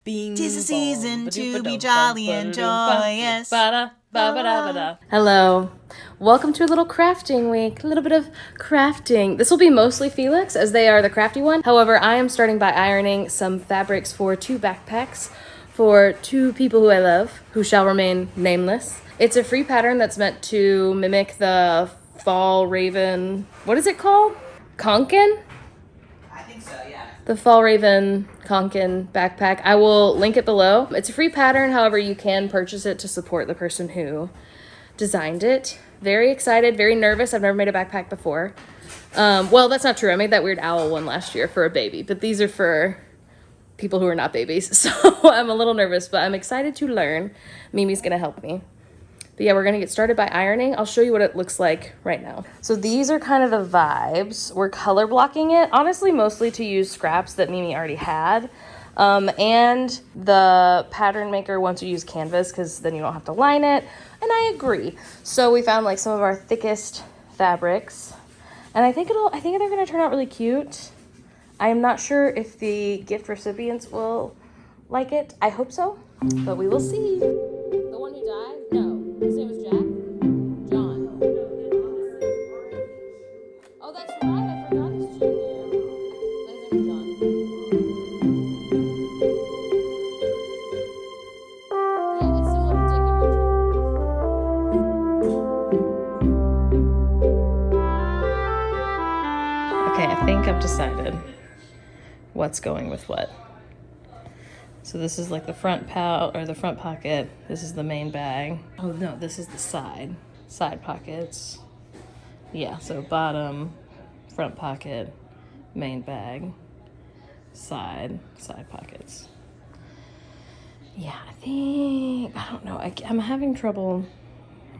'Tis the season to be jolly and joyous. Hello. Welcome to a little crafting week. A little bit of crafting. This will be mostly Felix, as they are the crafty one. However, I am starting by ironing some fabrics for 2 backpacks for 2 people who I love, who shall remain nameless. It's a free pattern that's meant to mimic the fall raven. What is it called? Conkin? I think so, yeah. The Fall Raven Conkin backpack. I will link it below. It's a free pattern, however, you can purchase it to support the person who designed it. Very excited, very nervous. I've never made a backpack before. Well, that's not true. I made that weird owl one last year for a baby, but these are for people who are not babies. So I'm a little nervous, but I'm excited to learn. Mimi's gonna help me. But yeah, we're gonna get started by ironing. I'll show you what it looks like right now. So these are kind of the vibes. We're color blocking it, honestly, mostly to use scraps that Mimi already had. And the pattern maker wants to use canvas because then you don't have to line it. And I agree. So we found like some of our thickest fabrics. And I think they're gonna turn out really cute. I am not sure if the gift recipients will like it. I hope so, but we will see. The one who died? No. His name was Jack? John. Oh, that's right. I forgot his junior. But his name was John. Yeah, it's similar to Dick and Richard. Okay, I think I've decided what's going with what. So this is like the front front pocket. This is the main bag. Oh no, this is the side pockets. Yeah, so bottom, front pocket, main bag, side pockets. Yeah, I don't know. I'm having trouble.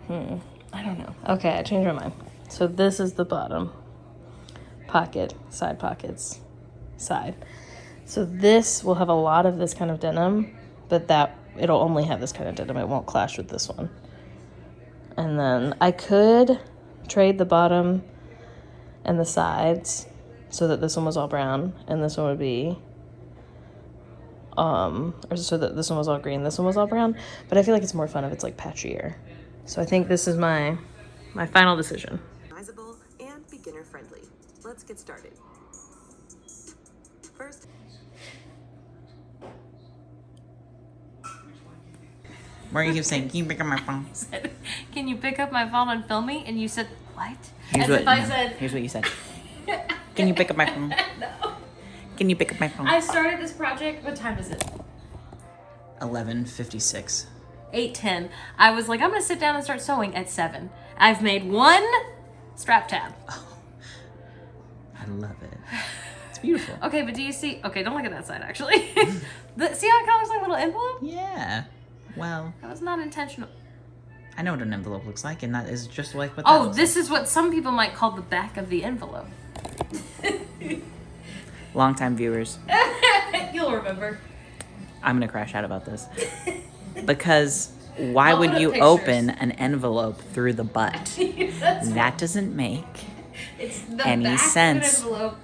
I don't know. Okay, I changed my mind. So this is the bottom pocket, side pockets, side. So this will have a lot of this kind of denim, but it'll only have this kind of denim. It won't clash with this one. And then I could trade the bottom and the sides so that this one was all brown and this one would be, or so that this one was all green, this one was all brown. But I feel like it's more fun if it's like patchier. So I think this is my final decision. Customizable and beginner friendly. Let's get started. First, Maria keeps saying, can you pick up my phone? Can you pick up my phone and film me? And you said, what? Here's what you said. Can you pick up my phone? No. Can you pick up my phone? I started this project. What time is it? 11:56. 8:10. I was like, I'm gonna sit down and start sewing at 7. I've made 1 strap tab. Oh, I love it. It's beautiful. Okay, but do you see? Okay, don't look at that side actually. See how it kind of looks like a little envelope? Yeah. Well, That was not intentional. I know what an envelope looks like, and that is just like what that looks This is what some people might call the back of the envelope. like. Longtime viewers, You'll remember. I'm gonna crash out about this. Because why I'll would put you up pictures. open an envelope through the butt? That doesn't make It's the any back sense. of an envelope.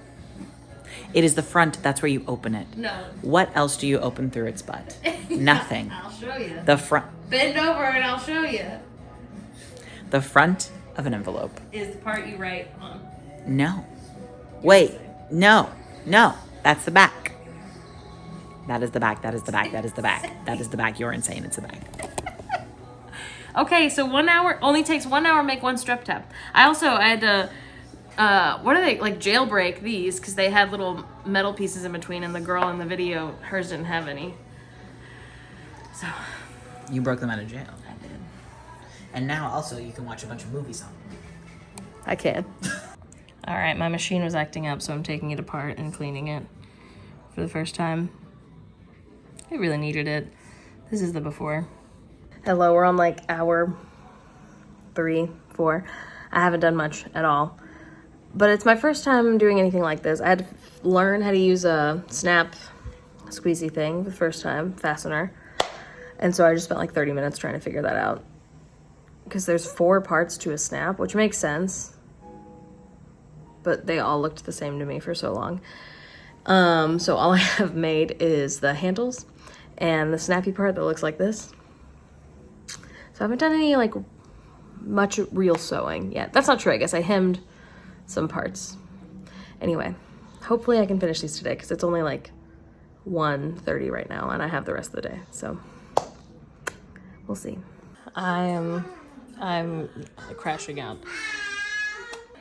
It is the front, that's where you open it. No. What else do you open through its butt? Nothing. I'll show you. The front Bend over and I'll show you. the front of an envelope. Is the part you write on. No. Wait. No. That's the back. That is the back. That is the back. That is the back. That is the back. You're insane. It's the back. Okay, so 1 hour only takes 1 hour to make 1 strap tab. I had to what are they, like, jailbreak these because they had little metal pieces in between, and the girl in the video, hers didn't have any. So You broke them out of jail. I did. And now also you can watch a bunch of movies on them. I can. All right, my machine was acting up, so I'm taking it apart and cleaning it for the first time. I really needed it. This is the before. Hello, we're on like hour 3, 4. I haven't done much at all. But it's my first time doing anything like this. I had to learn how to use a snap squeezy thing the first time, fastener. And so I just spent like 30 minutes trying to figure that out. Because there's 4 parts to a snap, which makes sense. But they all looked the same to me for so long. So all I have made is the handles and the snappy part that looks like this. So I haven't done any like much real sewing yet. That's not true, I guess. I hemmed some parts. Anyway, hopefully I can finish these today because it's only like 1:30 right now and I have the rest of the day. So we'll see. I'm crashing out.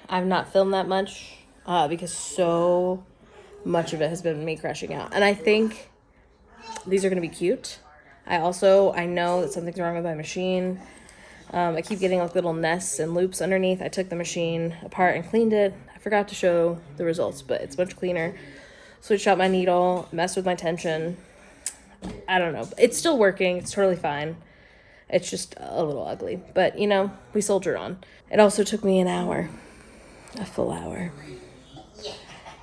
I've not filmed that much because so much of it has been me crashing out. And I think these are gonna be cute. I know that something's wrong with my machine. I keep getting like little nests and loops underneath. I took the machine apart and cleaned it. I forgot to show the results, but it's much cleaner. Switched out my needle, messed with my tension. I don't know. It's still working. It's totally fine. It's just a little ugly, but you know, we soldier on. It also took me an hour, a full hour,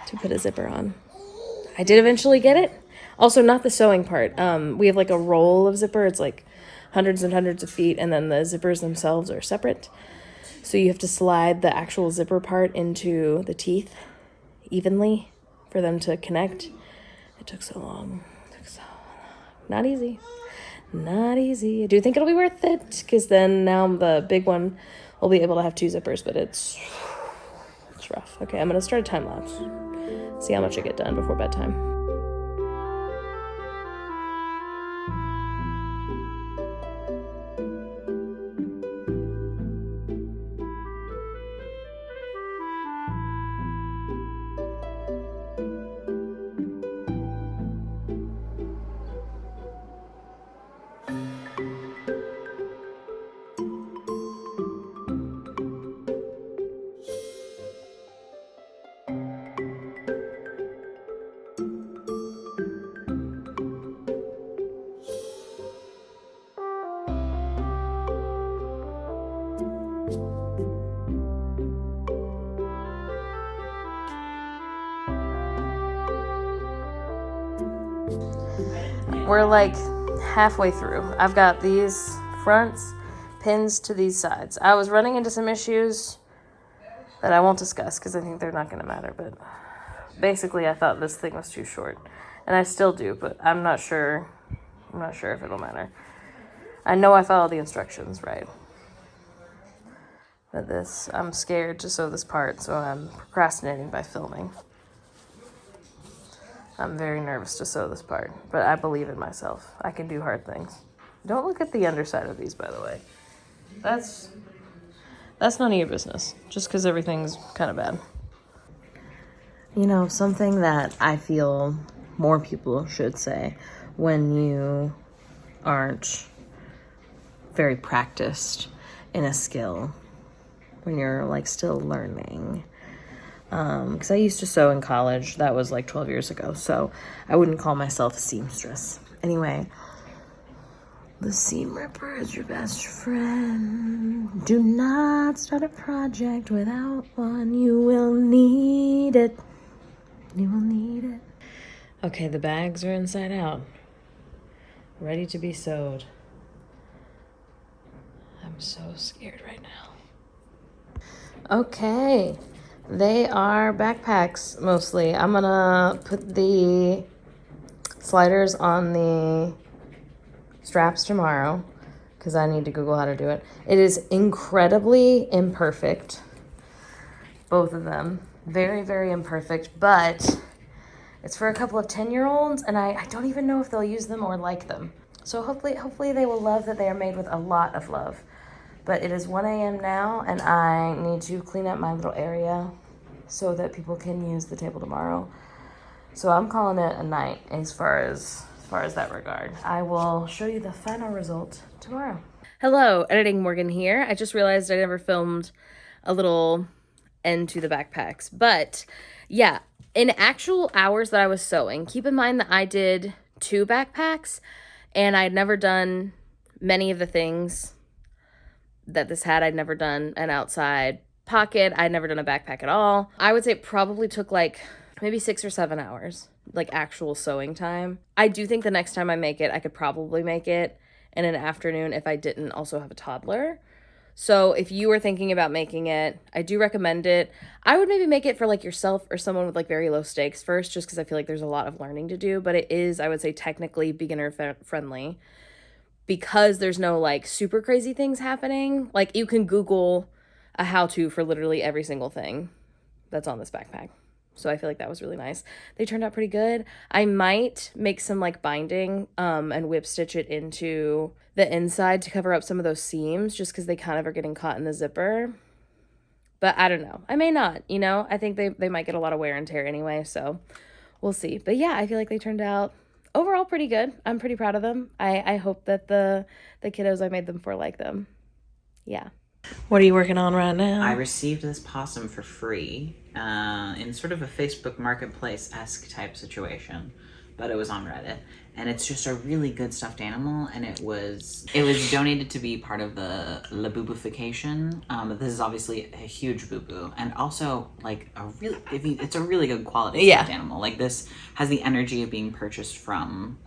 to put a zipper on. I did eventually get it. Also, not the sewing part. We have like a roll of zipper. It's like hundreds and hundreds of feet, and then the zippers themselves are separate. So you have to slide the actual zipper part into the teeth evenly for them to connect. It took so long. Not easy. Not easy. I do think it'll be worth it, because then now the big one will be able to have 2 zippers, but it's rough. Okay, I'm going to start a time lapse. See how much I get done before bedtime. We're like halfway through. I've got these fronts pins to these sides. I was running into some issues that I won't discuss because I think they're not going to matter, but basically I thought this thing was too short, and I still do, but I'm not sure if it'll matter. I know I followed the instructions right, but I'm scared to sew this part, so I'm procrastinating by filming. I'm very nervous to sew this part, but I believe in myself. I can do hard things. Don't look at the underside of these, by the way. That's none of your business, just because everything's kind of bad. You know, something that I feel more people should say when you aren't very practiced in a skill, when you're like still learning. Because I used to sew in college. That was like 12 years ago, so I wouldn't call myself a seamstress. Anyway, the seam ripper is your best friend. Do not start a project without one. You will need it. You will need it. Okay, the bags are inside out, ready to be sewed. I'm so scared right now. Okay. They are backpacks, mostly. I'm gonna put the sliders on the straps tomorrow, because I need to Google how to do it. It is incredibly imperfect, both of them. Very, very imperfect, but it's for a couple of 10-year-olds, and I don't even know if they'll use them or like them. So hopefully they will love that they are made with a lot of love. But it is 1 a.m. now, and I need to clean up my little area so that people can use the table tomorrow. So I'm calling it a night as far as that regard. I will show you the final result tomorrow. Hello, Editing Morgan here. I just realized I never filmed a little end to the backpacks. But yeah, in actual hours that I was sewing, keep in mind that I did 2 backpacks, and I had never done many of the things that this had. I'd never done an outside pocket. I'd never done a backpack at all. I would say it probably took like maybe 6 or 7 hours, like actual sewing time. I do think the next time I make it, I could probably make it in an afternoon if I didn't also have a toddler. So if you were thinking about making it, I do recommend it. I would maybe make it for like yourself or someone with like very low stakes first, just because I feel like there's a lot of learning to do. But it is, I would say, technically beginner friendly because there's no like super crazy things happening. Like you can Google a how-to for literally every single thing that's on this backpack. So I feel like that was really nice. They turned out pretty good. I might make some like binding and whip stitch it into the inside to cover up some of those seams just because they kind of are getting caught in the zipper. But I don't know. I may not, you know. I think they might get a lot of wear and tear anyway, so we'll see. But yeah, I feel like they turned out overall pretty good. I'm pretty proud of them. I hope that the kiddos I made them for like them. Yeah. What are you working on right now? I received this possum for free in sort of a Facebook Marketplace-esque type situation, but it was on Reddit. And it's just a really good stuffed animal, and it was donated to be part of the La Boobification. This is obviously a huge boo-boo, and also like it's a really good quality stuffed animal. Like this has the energy of being purchased from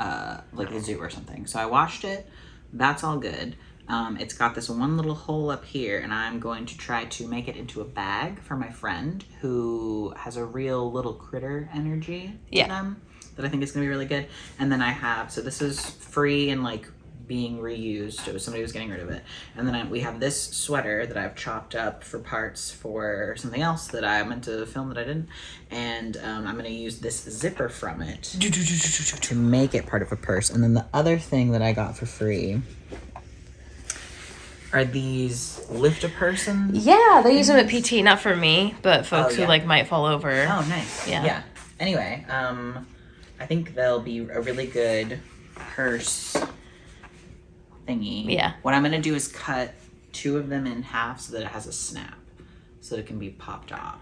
like a zoo or something. So I washed it. That's all good. It's got this one little hole up here, and I'm going to try to make it into a bag for my friend who has a real little critter energy to them that I think is going to be really good. And then I have, so this is free and like being reused. It was somebody who was getting rid of it. And then we have this sweater that I've chopped up for parts for something else that I meant to film that I didn't. And I'm going to use this zipper from it to make it part of a purse. And then the other thing that I got for free are these lift-a-persons. Yeah, they use them at PT, not for me, but folks who like might fall over. Oh, nice. Yeah. Anyway, I think they'll be a really good purse thingy. Yeah. What I'm gonna do is cut 2 of them in half so that it has a snap, so that it can be popped off.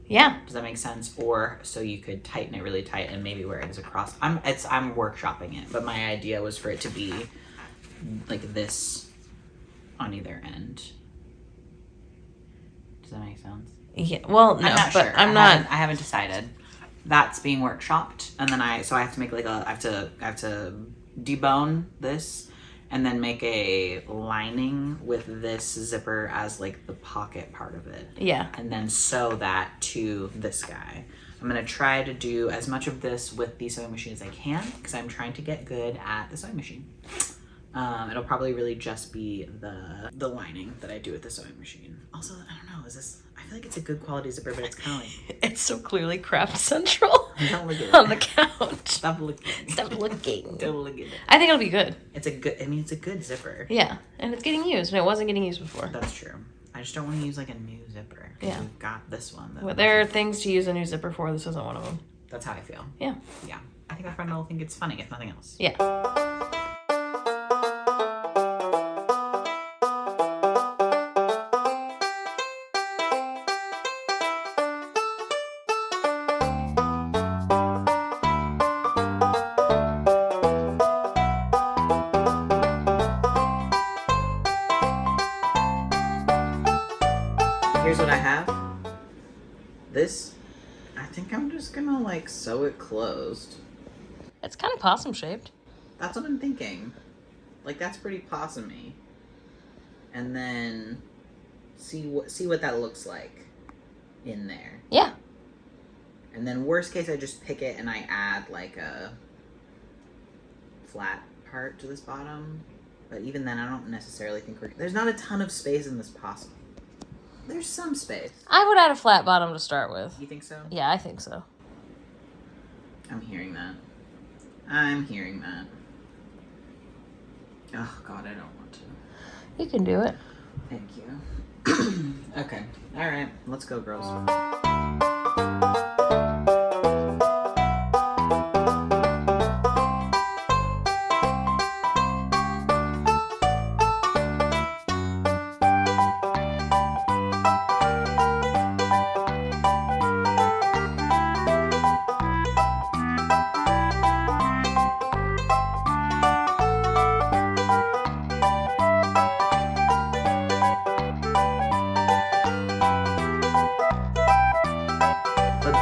Yeah. Does that make sense? Or so you could tighten it really tight and maybe wear it as a cross. I'm workshopping it, but my idea was for it to be like this on either end. Does that make sense? Yeah. Well, no, I'm not but sure. I haven't decided. That's being workshopped, and then I have to make like I have to debone this, and then make a lining with this zipper as like the pocket part of it. Yeah. And then sew that to this guy. I'm gonna try to do as much of this with the sewing machine as I can because I'm trying to get good at the sewing machine. It'll probably really just be the lining that I do with the sewing machine. Also, I don't know, I feel like it's a good quality zipper, but it's kind of like... It's so clearly Craft Central. Don't look at it. On the couch. Stop looking. Stop looking. Don't look at it. I think it'll be good. It's a good zipper. Yeah, and it's getting used, and it wasn't getting used before. That's true. I just don't want to use like a new zipper. Yeah. We've got this one. Well, there are things to use a new zipper for. This isn't one of them. That's how I feel. Yeah. Yeah. I think our friend will think it's funny, if nothing else. Yeah. Here's what I have. This, I think I'm just gonna like sew it closed. It's kind of possum shaped. That's what I'm thinking. Like that's pretty possum-y. And then see what that looks like in there. Yeah. And then worst case I just pick it and I add like a flat part to this bottom. But even then I don't necessarily think there's not a ton of space in this possum. There's some space. I would add a flat bottom to start with. You think so? Yeah, I think so. I'm hearing that. I'm hearing that. Oh, God, I don't want to. You can do it. Thank you. Okay. All right. Let's go, girls.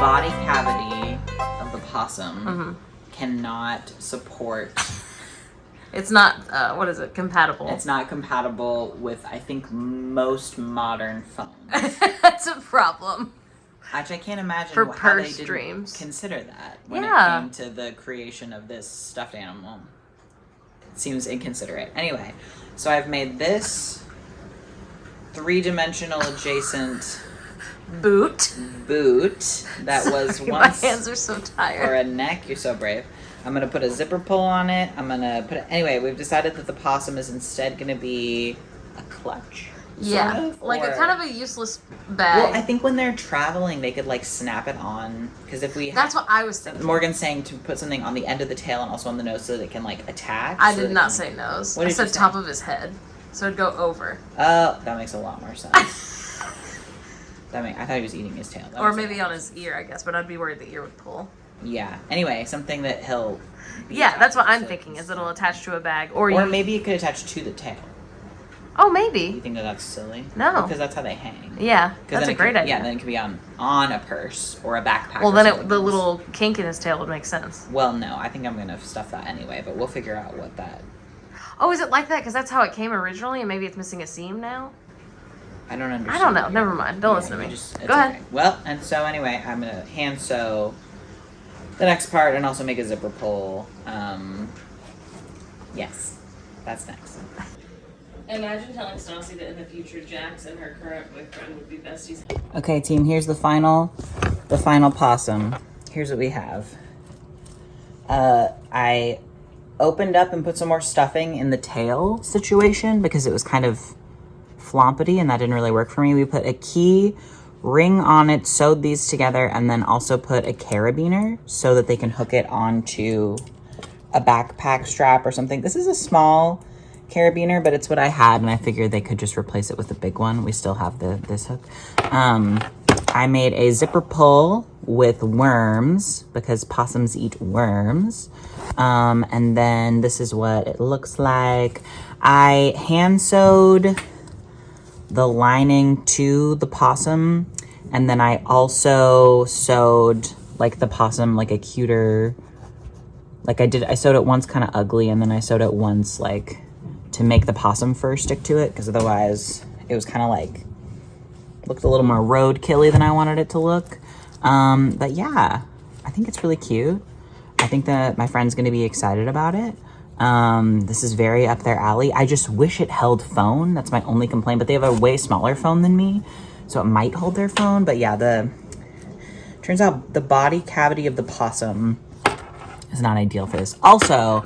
Body cavity of the possum cannot support It's not, what is it, compatible. It's not compatible with, I think, most modern phones. That's a problem. Actually, I can't imagine For how they purse didn't dreams. consider that when Yeah. it came to the creation of this stuffed animal. It seems inconsiderate. Anyway, so I've made this 3-dimensional adjacent boot that was Sorry, once my hands are so tired. for a neck. You're so brave. I'm gonna put a zipper pull on it. I'm gonna put it anyway. We've decided that the possum is instead gonna be a clutch. Yeah, sort of, like or- a kind of a useless bag. Well, I think when they're traveling, they could like snap it on because if we That's what I was thinking. Morgan's saying to put something on the end of the tail and also on the nose so that it can like attach. I so did that it not can, say nose. What I did said you say? top of his head, so it'd go over. Oh, that makes a lot more sense. I thought he was eating his tail. That Or makes maybe a lot on more his sense. ear, I guess, but I'd be worried the ear would pull. Yeah. Anyway, something that he'll. be Yeah, that's what attached I'm to. thinking, is it'll attach to a bag. Or Or you... maybe it could attach to the tail. Oh, You maybe. think that that's silly? No. Because that's how they hang. Yeah, 'Cause that's then a it great could, idea. Yeah, then it could be on a purse or a backpack. Well, or then something the else. little kink in his tail would make sense. Well, no, I think I'm gonna stuff that anyway, but we'll figure out what that. Oh, is it like that? Because that's how it came originally, and maybe it's missing a seam now? I don't understand. I don't know. what Never you're- mind. Don't Yeah, listen to you me. it's Go ahead. okay. Well, and so anyway, I'm gonna hand sew the next part and also make a zipper pull. Yes, that's next. Imagine telling Stassi that in the future Jax and her current boyfriend would be besties. Okay, team, here's the final possum. Here's what we have. I opened up and put some more stuffing in the tail situation because it was kind of flompity and that didn't really work for me. We put a key ring on it, sewed these together, and then also put a carabiner so that they can hook it onto a backpack strap or something. This is a small carabiner, but it's what I had, and I figured they could just replace it with a big one. We still have this hook. I made a zipper pull with worms because possums eat worms. And then this is what it looks like. I hand sewed the lining to the possum, and then I also sewed like the possum like a cuter, like I sewed it once kind of ugly, and then I sewed it once like to make the possum fur stick to it, because otherwise it was kind of like looked a little more roadkilly than I wanted it to look. But yeah, I think it's really cute. I think that my friend's gonna be excited about it. This is very up their alley. I just wish it held phone. That's my only complaint, but they have a way smaller phone than me, so it might hold their phone. But yeah, turns out the body cavity of the possum is not ideal for this. Also,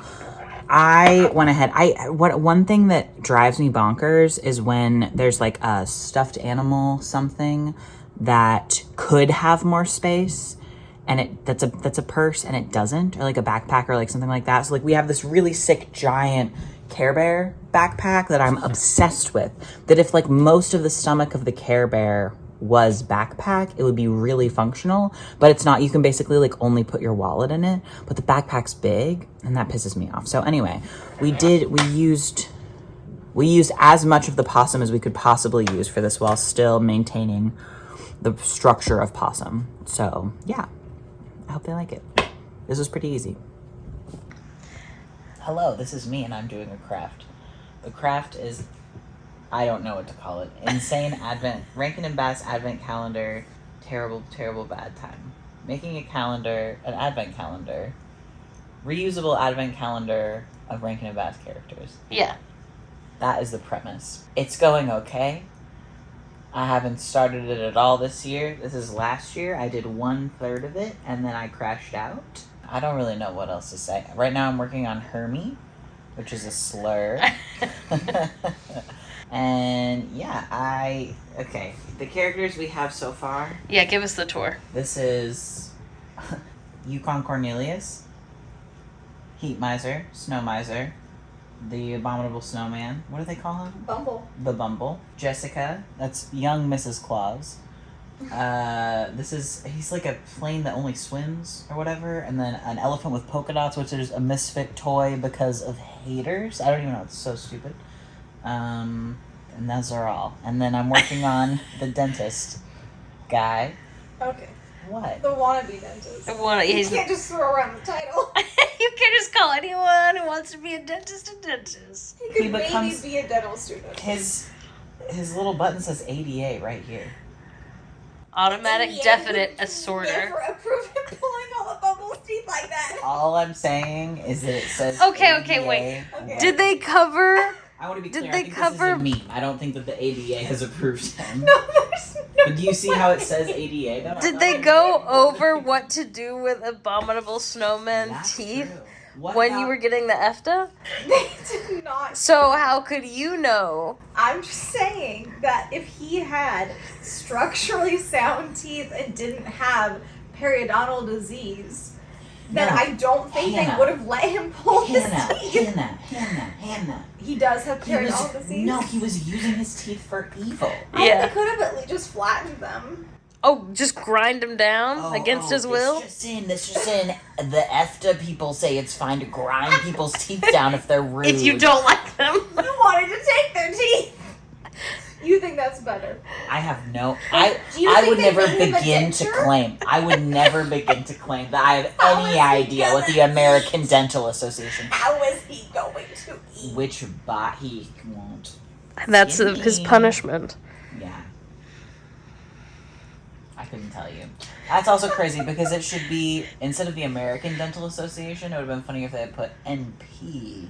I went ahead. One thing that drives me bonkers is when there's like a stuffed animal something that could have more space, and that's a purse and it doesn't, or like a backpack or like something like that. So like we have this really sick giant Care Bear backpack that I'm obsessed with. That if like most of the stomach of the Care Bear was backpack, it would be really functional, but it's not. You can basically like only put your wallet in it, but the backpack's big and that pisses me off. So anyway, we used as much of the possum as we could possibly use for this while still maintaining the structure of possum. So yeah, I hope they like it. This was pretty easy. Hello, this is me and I'm doing a craft. The craft is, I don't know what to call it. Insane Advent, Rankin and Bass Advent Calendar, terrible, terrible bad time. Making a calendar, an Advent calendar, reusable Advent calendar of Rankin and Bass characters. Yeah. That is the premise. It's going okay. I haven't started it at all this year. This is last year. I did 1/3 of it and then I crashed out. I don't really know what else to say. Right now I'm working on Hermie, which is a slur. And yeah, okay. The characters we have so far. Yeah, give us the tour. This is Yukon Cornelius, Heat Miser, Snow Miser, the Abominable Snowman. What do they call him? Bumble. The Bumble. Jessica, that's young Mrs. Claus. He's like a plane that only swims or whatever, and then an elephant with polka dots, which is a misfit toy because of haters. I don't even know, it's so stupid. And those are all. And then I'm working on the dentist guy. Okay. What? The wannabe dentist. You He's can't just throw around the title. you can't just call anyone who wants to be a dentist a dentist. He could He becomes- maybe be a dental student. His little button says ADA right here. Automatic Yeah, definite would assorter. Never approve him pulling all the bubbles teeth like that. All I'm saying is that it says Okay, ADA. wait. Okay. Did they cover? I want to be Did clear. they I think cover- this is a meme. I don't think that the ADA has approved him. No, there's no. But do you see how it says ADA? Though? Did they go over what to do with abominable snowman That's teeth true. What when about- you were getting the EFTA? They did not. So how could you know? I'm just saying that if he had structurally sound teeth and didn't have periodontal disease, then No. I don't think Hannah. they would have let him pull his teeth. Hannah. He does have He was, periodontal disease. no, he was using his teeth for evil. Yeah. They could have at least just flattened them. Oh, just grind him down against his will? This just in. The EFTA people say it's fine to grind people's teeth down if they're rude. If you don't like them. You wanted to take their teeth. You think that's better? I have no. Do you I think would they never made him a begin to denture? claim. I would never begin to claim that I have How any is he idea what the gonna American Dental Association. How is he going to eat? Which bot he won't. That's his punishment. Yeah. I couldn't tell you. That's also crazy because it should be, instead of the American Dental Association, it would have been funny if they had put NPDA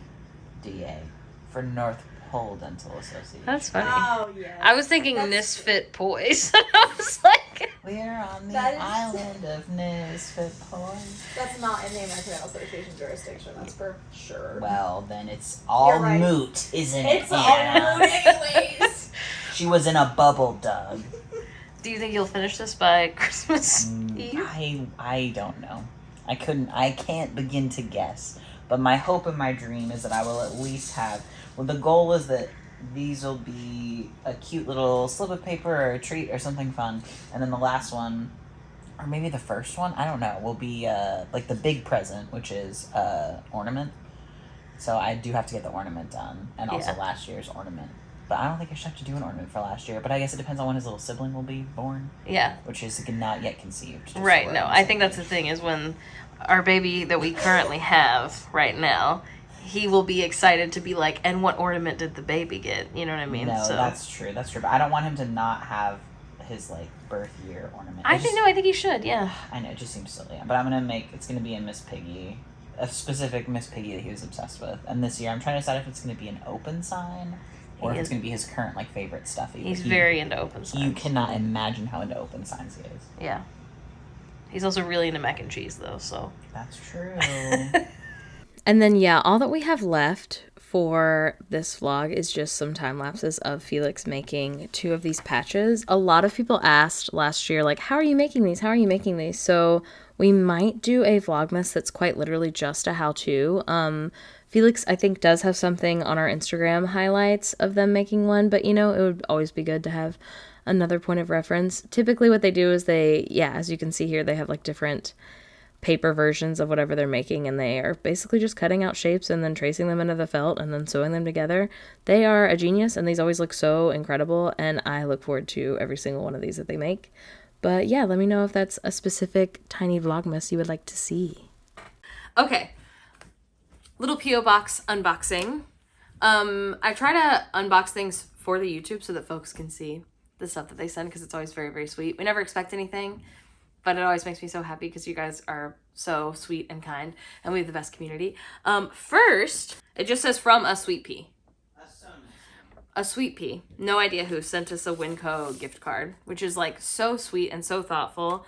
for North Pole Dental Association. That's funny. Oh yeah. I was thinking That's- Misfit Poise. And I was like, We're on the That is- island of Misfit Poise. That's not in the American Dental Association jurisdiction. That's for sure. Well, then it's all You're right. moot, isn't It's it? all Hannah? moot anyways. She was in a bubble, Doug. do you think you'll finish this by Christmas Eve? I don't know. I can't begin to guess. But my hope and my dream is that I will at least have, well, the goal is that these will be a cute little slip of paper or a treat or something fun. And then the last one, or maybe the first one, I don't know, will be like the big present, which is ornament. So I do have to get the ornament done. And also Yeah. last year's ornament. But I don't think I should have to do an ornament for last year. But I guess it depends on when his little sibling will be born, Yeah. which is not yet conceived. just so Right, we're no, on the I same think that's the page. thing is when our baby that we currently have right now, he will be excited to be like, and what ornament did the baby get? You know what I mean? No, so that's true. That's true. But I don't want him to not have his like birth year ornament. I think you should, yeah. I know it just seems silly, but I'm gonna make it's gonna be a Miss Piggy, a specific Miss Piggy that he was obsessed with. And this year, I'm trying to decide if it's gonna be an open sign or if it's gonna be his current like favorite stuffy. He's He- very into open signs. You cannot imagine how into open signs he is. Yeah. He's also really into mac and cheese though, so. That's true. And then, yeah, all that we have left for this vlog is just some time lapses of Felix making 2 of these patches. A lot of people asked last year, like, how are you making these? How are you making these? So we might do a vlogmas that's quite literally just a how-to. Felix, I think, does have something on our Instagram highlights of them making one, but, you know, it would always be good to have another point of reference. Typically what they do is as you can see here, they have, like, different paper versions of whatever they're making, and they are basically just cutting out shapes and then tracing them into the felt and then sewing them together. They are a genius, and these always look so incredible, and I look forward to every single one of these that they make. But yeah, let me know if that's a specific tiny vlogmas you would like to see. Okay, little P.O. box unboxing. I try to unbox things for the YouTube so that folks can see the stuff that they send, because it's always very, very sweet. We never expect anything, but it always makes me so happy because you guys are so sweet and kind, and we have the best community. First, it just says from a sweet pea. A sweet pea. No idea who sent us a Winco gift card, which is like so sweet and so thoughtful.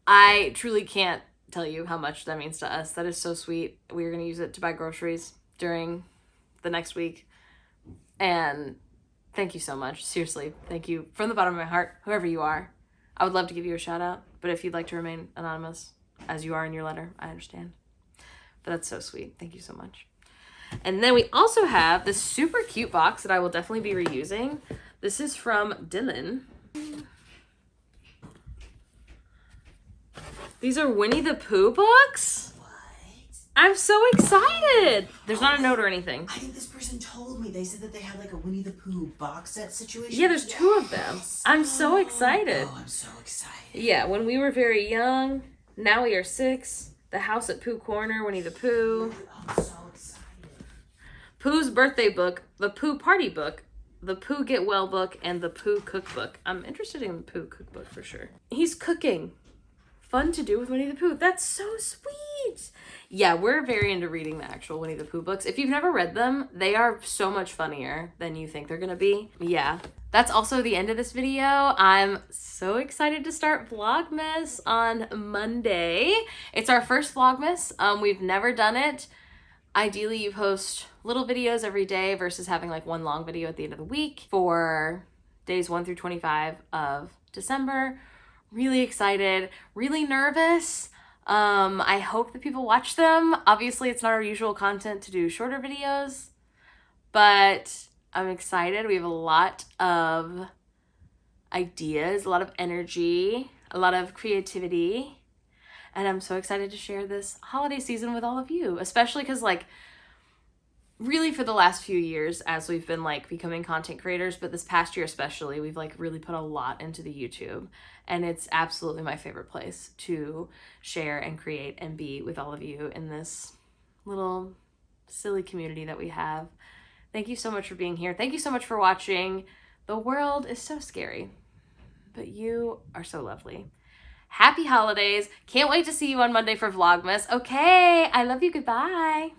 I truly can't tell you how much that means to us. That is so sweet. We're going to use it to buy groceries during the next week. And thank you so much. Seriously, thank you from the bottom of my heart, whoever you are. I would love to give you a shout out, but if you'd like to remain anonymous, as you are in your letter, I understand. But that's so sweet. Thank you so much. And then we also have this super cute box that I will definitely be reusing. This is from Dylan. These are Winnie the Pooh books? What? I'm so excited. There's not a note or anything. I think this person told me. They said that they had like a Winnie the Pooh box set situation. Yeah, there's 2 of them. I'm so excited. Oh, I'm so excited. Yeah, when we were very young, now we are 6. The house at Pooh Corner, Winnie the Pooh. I'm so excited. Pooh's birthday book, the Pooh party book, the Pooh get well book, and the Pooh cookbook. I'm interested in the Pooh cookbook for sure. He's cooking. Fun to do with Winnie the Pooh. That's so sweet. Yeah, we're very into reading the actual Winnie the Pooh books. If you've never read them, they are so much funnier than you think they're gonna be. Yeah. That's also the end of this video. I'm so excited to start Vlogmas on Monday. It's our first Vlogmas. We've never done it. Ideally, you post little videos every day versus having like one long video at the end of the week for days 1 through 25 of December. Really excited, really nervous. I hope that people watch them. Obviously, it's not our usual content to do shorter videos, but I'm excited. We have a lot of ideas, a lot of energy, a lot of creativity, and I'm so excited to share this holiday season with all of you, especially because like really for the last few years as we've been like becoming content creators, but this past year especially, we've like really put a lot into the YouTube, and it's absolutely my favorite place to share and create and be with all of you in this little silly community that we have. Thank you so much for being here. Thank you so much for watching. The world is so scary, but you are so lovely. Happy holidays. Can't wait to see you on Monday for Vlogmas. Okay, I love you. Goodbye.